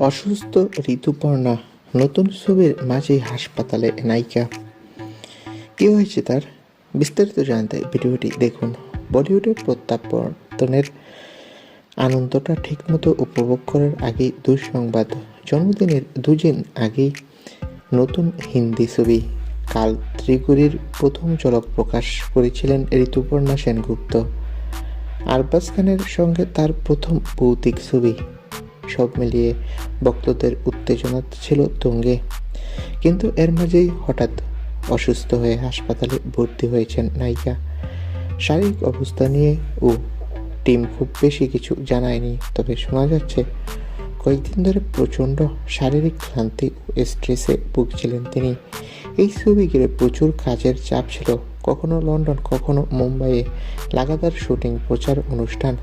অসুস্থ ঋতুপর্ণা নতুন ছবির মাঝেই হাসপাতালে নায়িকা। কি হয়েছে তার? বিস্তারিত জানতে ভিডিওটি দেখুন। বলিউডের প্রত্যাবর্তনের আনন্দটা ঠিকমতো উপভোগ করার আগেই দুঃসংবাদ। জন্মদিনের দুদিন আগেই নতুন হিন্দি ছবি কাল ত্রিগুরির প্রথম ঝলক প্রকাশ করেছিলেন ঋতুপর্ণা সেনগুপ্ত। আরবাজ খানের সঙ্গে তার প্রথম ভৌতিক ছবি। সব মিলিয়ে ভক্তদের উত্তেজনা ছিল তুঙ্গে, কিন্তু এর মাঝেই হঠাৎ অসুস্থ হয়ে হাসপাতালে ভর্তি হয়েছেন নায়িকা। শারীরিক অবস্থা নিয়ে টিম খুব বেশি কিছু জানায়নি, তবে শোনা যাচ্ছে কয়েকদিন ধরে প্রচণ্ড শারীরিক ক্লান্তি ও স্ট্রেসে ভুগছিলেন তিনি। এই ছবি ঘিরে প্রচুর কাজের চাপ ছিল, কখনো লন্ডন কখনো মুম্বাইয়ে লাগাতার শুটিং, প্রচার অনুষ্ঠান।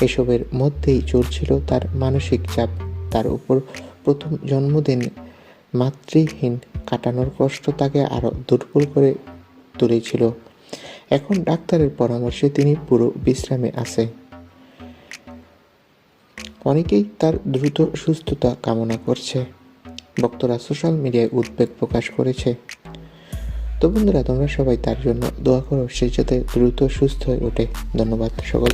এসবের মধ্যেই চলছিল তার মানসিক চাপ। তার উপর প্রথম জন্মদিন মাতৃহীন কাটানোর কষ্ট তাকে আরও দুর্বল করে তুলেছিল। এখন ডাক্তারের পরামর্শে তিনি পুরো বিশ্রামে আছে। অনেকেই তার দ্রুত সুস্থতা কামনা করছে। ভক্তরা সোশ্যাল মিডিয়ায় উদ্বেগ প্রকাশ করেছে। তো বন্ধুরা, তোমরা সবাই তার জন্য দোয়া করো, সে যাতে দ্রুত সুস্থ হয়ে ওঠে। ধন্যবাদ সকল।